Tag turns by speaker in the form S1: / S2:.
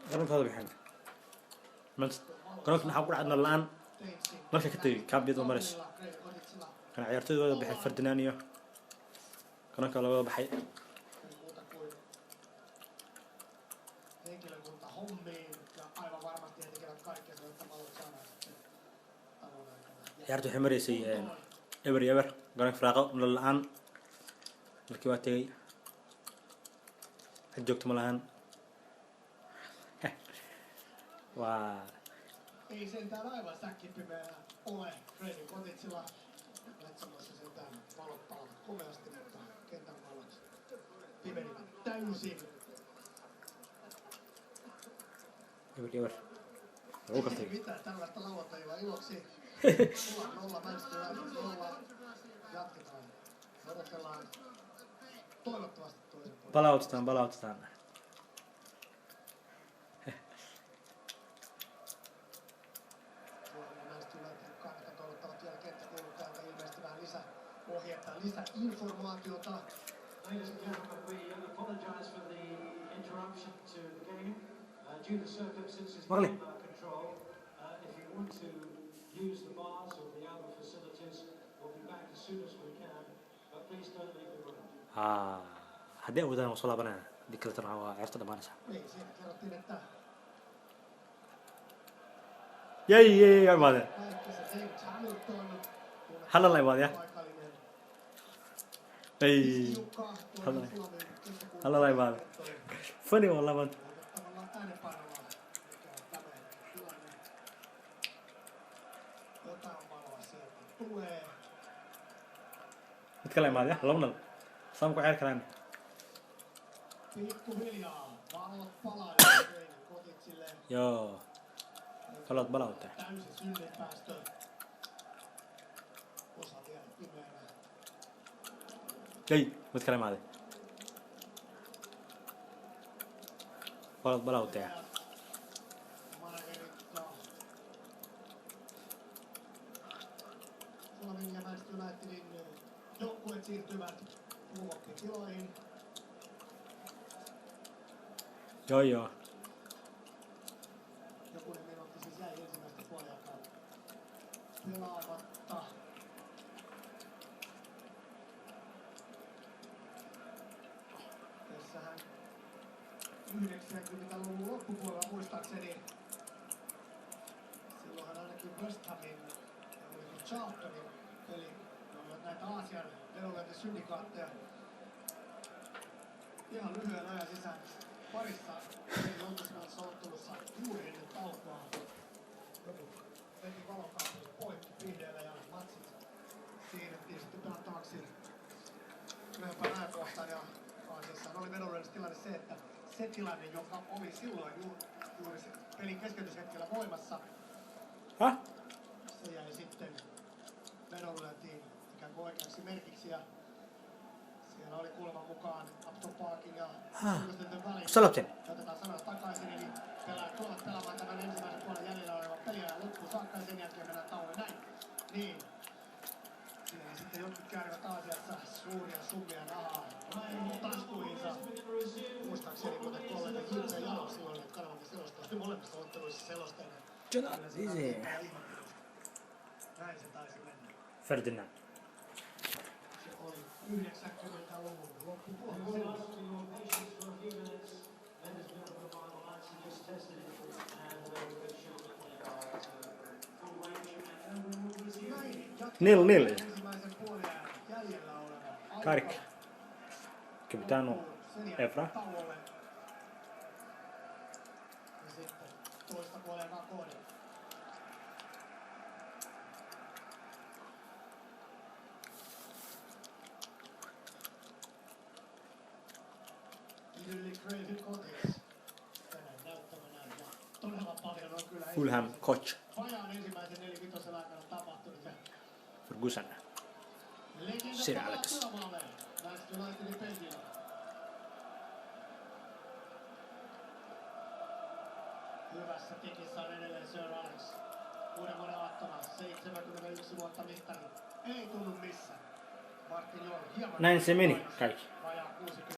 S1: garoonka hada bixin garoonka maxaa ku dhacdna la-aan marka ka tegay kaabiyada maris kana ciyaartooyda wada baxay Ferdinand iyo garoonka la wada baxay ciyaartu waxay mareysay eber garoonka firaaqo la-aan markii waa tegay had joogto ma lahan waa
S2: ei sentään aivan säkkipimeää ole. Fredi Kotitsilla katsomassa sentään valot palavat komeasti, mutta kentän valot pimenivät täysin.
S1: Ever.
S2: Ei mitään tällaista lauantailla iloksi. 0-0 Manchester United 0. Jatketaan. Odotellaan toivottavasti toisen puolella.
S1: Palautetaan.
S2: Lisäinformaatiota.
S3: Ladies and gentlemen, we apologise for the interruption to the game due to circumstances beyond our control. If you want to use the bars or the other facilities, we'll be back as soon as we can. But please don't leave the room.
S1: haddii awoodaan waan soo laabanaya haddii kale tan waa ciyaarta dhamaanaysa
S2: Niin, siinä kerrottiin, että
S1: yay imaadeen
S2: James Hamilton
S1: halla la imaadaya ay halla la imaadeen funny wallah man
S2: tavallaan äänenpainolla tämä tilanne. Jotain valoa sieltä tulee.
S1: mid kale imaadaya labnal saan ku ciyaar karaan
S2: Pikkuhiljaa valot palaa Kotitsille.
S1: joo kalot balautte
S2: Täysi synnepäästö. Osa vielä pimeänä.
S1: yay mid kale imaadeen kalot balautte
S2: Suomen ja Manchester Unitedin joukkueet siirtyvät ruokkitiloihin.
S1: joo
S2: Jokunen minuutti siis jäi ensimmäistä puoliaikaa pelaamatta. Tässähän 90-luvun loppupuolella muistaakseni silloinhan ainakin West Hamin ja oliko Charltonin peli, jolloin näitä Aasian vedonlyöntisyndikaatteja ihan lyhyen ajan sisään parissa julkisemmassa ottelussa juuri ennen taukoa. Joku veti valokaapelin poikki pihdeellä ja matsit siirrettiin sitten pelattavaksi myöhempään ajankohtaan. Ja Aasiassa oli vedonlyönnissä tilanne se, että se tilanne, joka oli silloin juuri se pelin keskeytyshetkellä voimassa, se jäi sitten vedonlyöntiin ikään kuin oikeaksi merkiksi. Ja siellä oli kuuleman mukaan Upton Parkin ja Yhdysvaltojen väliin. Otetaan sanoa takaisin, eli pelaajat tulevat pelaamaan tämän ensimmäisen puolen jäljellä olevan peliä loppuun saakka ja sen jälkeen mennään tauolle näin. Niin. Siellä sitten jotkut käärivät Aasiassa suuria summia rahaa taskuihinsa. Muistaakseni muuten kollega J.P. Jalo silloin kanavalta selostaa. Molemmissa otteluissa selostajana. Näin se taisi mennä.
S1: Ferdinand
S2: Se oli 90-luvun loppupuolella.
S1: nil
S2: Ensimmäisen puoliajan jäljellä oleva
S1: Karik Capitano Evra
S2: tauolle. Ja sitten toista puolen Rakone. Idylli Crazy Cottage. Tänään näyttämänään ja todella paljon on kyllä
S1: Fulham coach
S2: vajaan ensimmäisen 4-5 aikana tapahtunut. Ja
S1: Ferguson
S2: legenda
S1: Sir
S2: palaa
S1: Alex.
S2: työmaalle Manchester Unitedin penkillä. Hyvässä tikissä on edelleen Sir Alex. Uuden vuoden aattona 71 vuotta mittari. Ei tunnu missään. Martin Jol hieman
S1: näin se meni kaikki
S2: vajaa 60.